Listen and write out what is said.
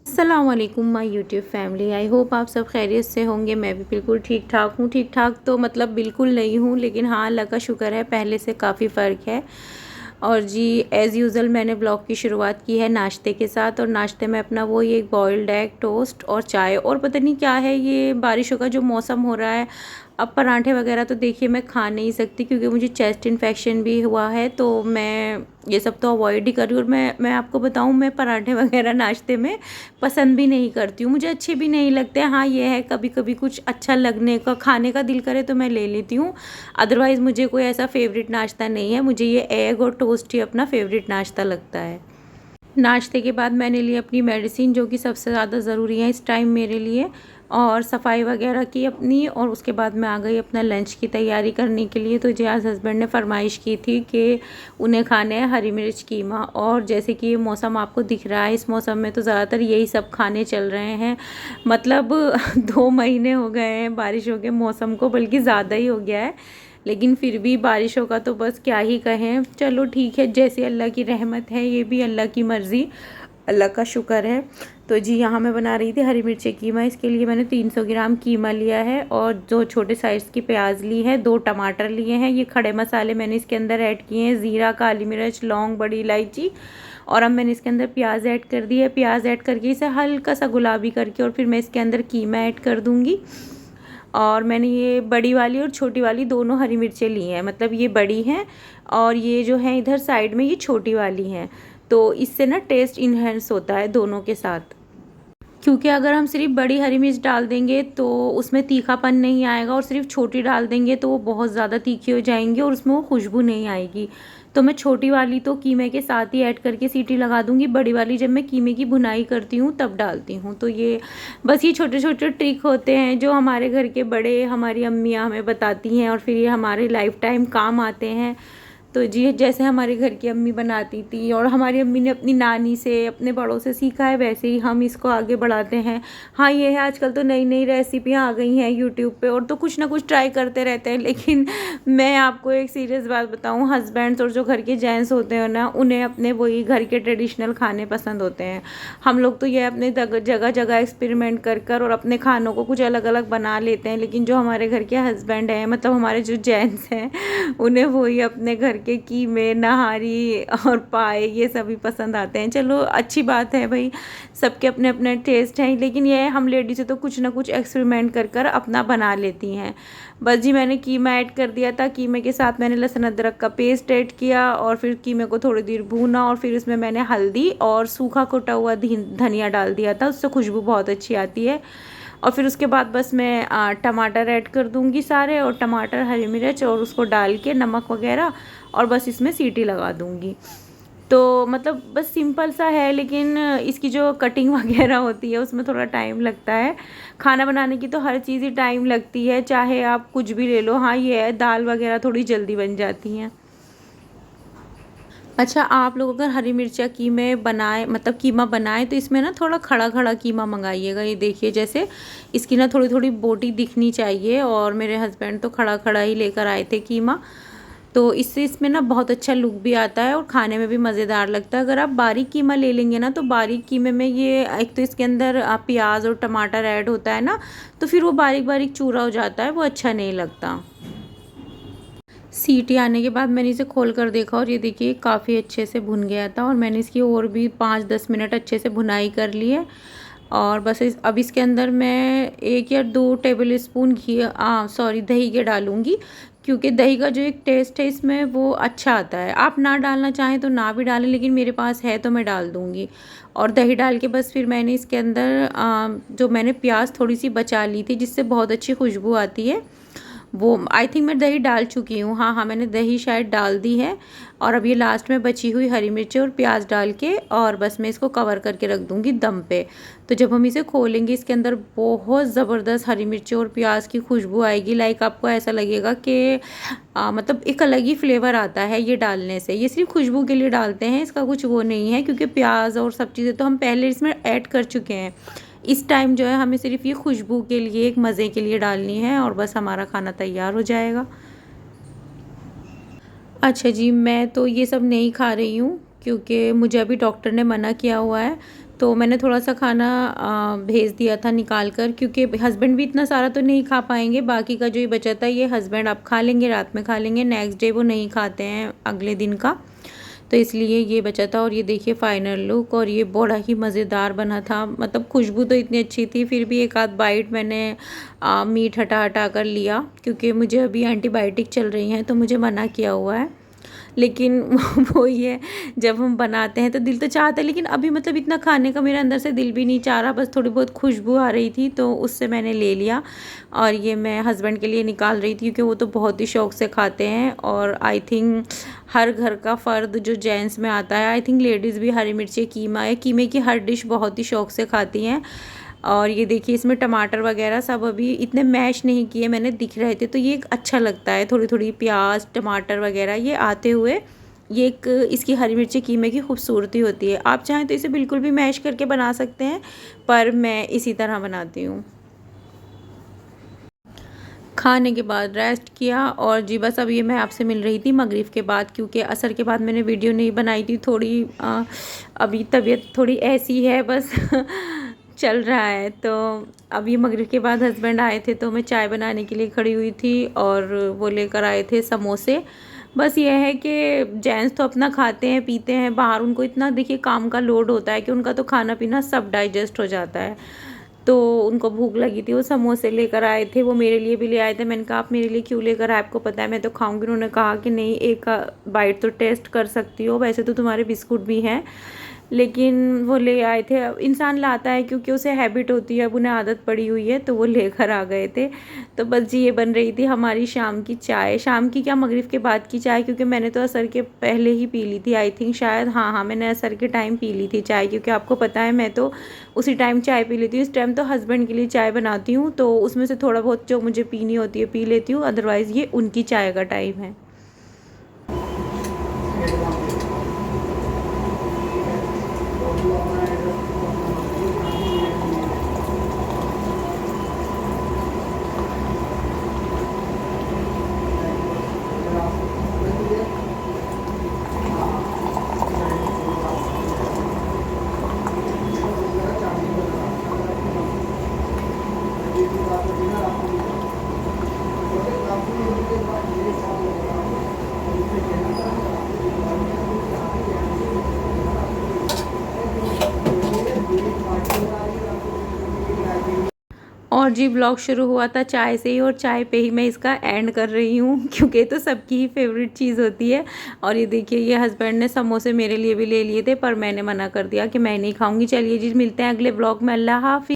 अस्सलाम वालेकुम my YouTube family. I hope आप सब खैरियत से होंगे। मैं भी बिल्कुल ठीक ठाक हूँ। ठीक ठाक तो मतलब बिल्कुल नहीं हूँ, लेकिन हाँ अल्लाह का शुक्र है पहले से काफ़ी फ़र्क है। और जी एज़ यूज़ुअल मैंने ब्लॉग की शुरुआत की है नाश्ते के साथ, और नाश्ते में अपना वही एक बॉइल्ड एग, टोस्ट और चाय। और पता नहीं क्या है, ये बारिशों का जो मौसम हो रहा है, अब पराठे वगैरह तो देखिए मैं खा नहीं सकती क्योंकि मुझे चेस्ट इन्फेक्शन भी हुआ है, तो मैं ये सब तो अवॉइड ही कर रही हूँ। और मैं आपको बताऊँ, मैं पराठे वगैरह नाश्ते में पसंद भी नहीं करती हूँ, मुझे अच्छे भी नहीं लगते। हाँ ये है कभी कभी कुछ अच्छा लगने का, खाने का दिल करे तो मैं ले लेती हूँ, अदरवाइज़ मुझे कोई ऐसा फेवरेट नाश्ता नहीं है। मुझे ये एग और टोस्ट ही अपना फेवरेट नाश्ता लगता है। नाश्ते के बाद मैंने ली अपनी मेडिसिन, जो कि सबसे ज़्यादा ज़रूरी है इस टाइम मेरे लिए, और सफाई वगैरह की अपनी। और उसके बाद मैं आ गई अपना लंच की तैयारी करने के लिए। तो जी आज हस्बैंड ने फरमाइश की थी कि उन्हें खाने हैं हरी मिर्च कीमा, और जैसे कि ये मौसम आपको दिख रहा है, इस मौसम में तो ज़्यादातर यही सब खाने चल रहे हैं। मतलब 2 महीने हो गए हैं बारिशों के मौसम को, बल्कि ज़्यादा ही हो गया है, लेकिन फिर भी बारिशों का तो बस क्या ही कहें। चलो ठीक है, जैसे अल्लाह की रहमत है, ये भी अल्लाह की मर्ज़ी, अल्लाह का शुक्र है। तो जी यहाँ मैं बना रही थी हरी मिर्ची कीमा। इसके लिए मैंने 300 ग्राम कीमा लिया है, और 2 छोटे साइज़ की प्याज ली है, 2 टमाटर लिए हैं। ये खड़े मसाले मैंने इसके अंदर ऐड किए हैं, ज़ीरा, काली मिर्च, लौंग, बड़ी इलायची। और अब मैंने इसके अंदर प्याज ऐड कर दी है। प्याज ऐड करके इसे हल्का सा गुलाबी करके, और फिर मैं इसके अंदर कीमा ऐड कर दूँगी। और मैंने ये बड़ी वाली और छोटी वाली दोनों हरी मिर्चें ली हैं, मतलब ये बड़ी हैं और ये जो है इधर साइड में ये छोटी वाली हैं। तो इससे ना टेस्ट इन्हेंस होता है दोनों के साथ, क्योंकि अगर हम सिर्फ बड़ी हरी मिर्च डाल देंगे तो उसमें तीखापन नहीं आएगा, और सिर्फ छोटी डाल देंगे तो वो बहुत ज़्यादा तीखी हो जाएंगी और उसमें वो खुशबू नहीं आएगी। तो मैं छोटी वाली तो कीमे के साथ ही ऐड करके सीटी लगा दूंगी, बड़ी वाली जब मैं कीमे की भुनाई करती हूँ तब डालती हूँ। तो ये बस ये छोटे छोटे ट्रिक होते हैं जो हमारे घर के बड़े, हमारी अम्मियाँ हमें बताती हैं, और फिर ये हमारे लाइफ टाइम काम आते हैं। तो जी जैसे हमारे घर की अम्मी बनाती थी, और हमारी अम्मी ने अपनी नानी से, अपने बड़ों से सीखा है, वैसे ही हम इसको आगे बढ़ाते हैं। हाँ ये है, आजकल तो नई नई रेसिपियाँ आ गई हैं यूट्यूब पे, और तो कुछ ना कुछ ट्राई करते रहते हैं। लेकिन मैं आपको एक सीरियस बात बताऊँ, हस्बैंड्स और जो घर के जेंट्स होते हैं ना, उन्हें अपने वही घर के ट्रेडिशनल खाने पसंद होते हैं। हम लोग तो ये अपने जगह जगह एक्सपेरिमेंट कर कर और अपने खानों को कुछ अलग अलग बना लेते हैं, लेकिन जो हमारे घर के हस्बैंड हैं, मतलब हमारे जो जेंट्स हैं, उन्हें वही अपने घर के कीमे, नहारी और पाए ये सभी पसंद आते हैं। चलो अच्छी बात है भाई, सबके अपने अपने टेस्ट हैं, लेकिन ये है हम लेडीज़ें तो कुछ ना कुछ एक्सपेरिमेंट कर कर अपना बना लेती हैं। बस जी मैंने कीमा ऐड कर दिया था, कीमे के साथ मैंने लहसुन अदरक का पेस्ट ऐड किया, और फिर कीमे को थोड़ी देर भूना, और फिर इसमें मैंने हल्दी और सूखा कुटा हुआ धनिया डाल दिया था, उससे खुशबू बहुत अच्छी आती है। और फिर उसके बाद बस मैं टमाटर ऐड कर दूंगी सारे, और टमाटर, हरी मिर्च, और उसको डाल के नमक वगैरह, और बस इसमें सीटी लगा दूंगी। तो मतलब बस सिंपल सा है, लेकिन इसकी जो कटिंग वगैरह होती है उसमें थोड़ा टाइम लगता है। खाना बनाने की तो हर चीज़ ही टाइम लगती है, चाहे आप कुछ भी ले लो। हाँ ये है, दाल वगैरह थोड़ी जल्दी बन जाती हैं। अच्छा, आप लोग अगर हरी मिर्चा कीमे बनाए, मतलब कीमा बनाए, तो इसमें ना थोड़ा खड़ा खड़ा कीमा मंगाइएगा। ये देखिए जैसे इसकी ना थोड़ी थोड़ी बोटी दिखनी चाहिए, और मेरे हस्बैंड तो खड़ा खड़ा ही लेकर आए थे कीमा, तो इससे इसमें ना बहुत अच्छा लुक भी आता है और खाने में भी मज़ेदार लगता है। अगर आप बारीक कीमा ले लेंगे ना, तो बारीक कीमे में ये एक तो इसके अंदर प्याज और टमाटर ऐड होता है ना, तो फिर वो बारीक बारीक चूरा हो जाता है, वो अच्छा नहीं लगता। सीटी आने के बाद मैंने इसे खोल कर देखा, और ये देखिए काफ़ी अच्छे से भुन गया था, और मैंने इसकी और भी 5-10 मिनट अच्छे से भुनाई कर ली है। और बस अब इसके अंदर मैं 1 या 2 टेबल स्पून दही के डालूंगी, क्योंकि दही का जो एक टेस्ट है इसमें वो अच्छा आता है। आप ना डालना चाहें तो ना भी डालें, लेकिन मेरे पास है तो मैं डाल दूँगी। और दही डाल के बस फिर मैंने इसके अंदर जो मैंने प्याज थोड़ी सी बचा ली थी, जिससे बहुत अच्छी खुशबू आती है, वो आई थिंक मैं दही डाल चुकी हूँ। हाँ हाँ, मैंने दही शायद डाल दी है। और अब ये लास्ट में बची हुई हरी मिर्ची और प्याज डाल के, और बस मैं इसको कवर करके रख दूँगी दम पे। तो जब हम इसे खोलेंगे, इसके अंदर बहुत ज़बरदस्त हरी मिर्ची और प्याज की खुशबू आएगी। लाइक आपको ऐसा लगेगा कि मतलब एक अलग ही फ्लेवर आता है ये डालने से। ये सिर्फ खुशबू के लिए डालते हैं, इसका कुछ वो नहीं है, क्योंकि प्याज और सब चीज़ें तो हम पहले इसमें ऐड कर चुके हैं। इस टाइम जो है हमें सिर्फ ये खुशबू के लिए, एक मज़े के लिए डालनी है, और बस हमारा खाना तैयार हो जाएगा। अच्छा जी, मैं तो ये सब नहीं खा रही हूँ, क्योंकि मुझे अभी डॉक्टर ने मना किया हुआ है। तो मैंने थोड़ा सा खाना भेज दिया था निकाल कर, क्योंकि हस्बैंड भी इतना सारा तो नहीं खा पाएंगे। बाकी का जो ये बचा था ये हस्बैंड अब खा लेंगे, रात में खा लेंगे, नेक्स्ट डे वो नहीं खाते हैं अगले दिन का। तो इसलिए ये बचा था। और ये देखिए फाइनल लुक, और ये बड़ा ही मज़ेदार बना था। मतलब खुशबू तो इतनी अच्छी थी, फिर भी एक आध बाइट मैंने मीट हटा हटा कर लिया, क्योंकि मुझे अभी एंटीबायोटिक चल रही हैं तो मुझे मना किया हुआ है। लेकिन वो ये जब हम बनाते हैं तो दिल तो चाहता है, लेकिन अभी मतलब इतना खाने का मेरे अंदर से दिल भी नहीं चाह रहा, बस थोड़ी बहुत खुशबू आ रही थी तो उससे मैंने ले लिया। और ये मैं हस्बैंड के लिए निकाल रही थी, क्योंकि वो तो बहुत ही शौक़ से खाते हैं। और आई थिंक हर घर का फ़र्द जो जेंट्स में आता है, आई थिंक लेडीज़ भी हरी मिर्ची, कीमा या कीमे की हर डिश बहुत ही शौक़ से खाती हैं। और ये देखिए इसमें टमाटर वगैरह सब अभी इतने मैश नहीं किए मैंने, दिख रहे थे तो ये अच्छा लगता है। थोड़ी थोड़ी प्याज टमाटर वगैरह ये आते हुए, ये एक इसकी हरी मिर्ची कीमे की खूबसूरती होती है। आप चाहें तो इसे बिल्कुल भी मैश करके बना सकते हैं, पर मैं इसी तरह बनाती हूँ। खाने के बाद रेस्ट किया, और जी बस अब ये मैं आपसे मिल रही थी मगरिब के बाद, क्योंकि असर के बाद मैंने वीडियो नहीं बनाई थी। थोड़ी अभी तबीयत थोड़ी ऐसी है बस चल रहा है। तो अभी मगरिब के बाद हस्बैंड आए थे तो मैं चाय बनाने के लिए खड़ी हुई थी, और वो लेकर आए थे समोसे। बस ये है कि जेंट्स तो अपना खाते हैं पीते हैं, बाहर उनको इतना देखिए काम का लोड होता है कि उनका तो खाना पीना सब डाइजेस्ट हो जाता है। तो उनको भूख लगी थी, वो समोसे लेकर आए थे, वो मेरे लिए भी ले आए थे। मैंने कहा आप मेरे लिए क्यों लेकर आए, आपको पता है मैं तो खाऊंगी। उन्होंने कहा कि नहीं, एक बाइट तो टेस्ट कर सकती हो, वैसे तो तुम्हारे बिस्कुट भी हैं। लेकिन वो ले आए थे। अब इंसान लाता है क्योंकि उसे हैबिट होती है, अब उन्हें आदत पड़ी हुई है, तो वो लेकर आ गए थे। तो बस जी ये बन रही थी हमारी शाम की चाय। शाम की क्या, मगरिब के बाद की चाय, क्योंकि मैंने तो असर के पहले ही पी ली थी आई थिंक, शायद हाँ मैंने असर के टाइम पी ली थी चाय, क्योंकि आपको पता है मैं तो उसी टाइम चाय पी लेती हूँ। इस टाइम तो हस्बैंड के लिए चाय बनाती हूँ, तो उसमें से थोड़ा बहुत जो मुझे पीनी होती है पी लेती हूँ, अदरवाइज़ ये उनकी चाय का टाइम है। और जी ब्लॉग शुरू हुआ था चाय से ही, और चाय पे ही मैं इसका एंड कर रही हूँ क्योंकि ये तो सबकी ही फेवरेट चीज़ होती है। और ये देखिए ये हस्बैंड ने समोसे मेरे लिए भी ले लिए थे, पर मैंने मना कर दिया कि मैं नहीं खाऊंगी। चलिए जी मिलते हैं अगले ब्लॉग में। अल्लाह हाफिज़।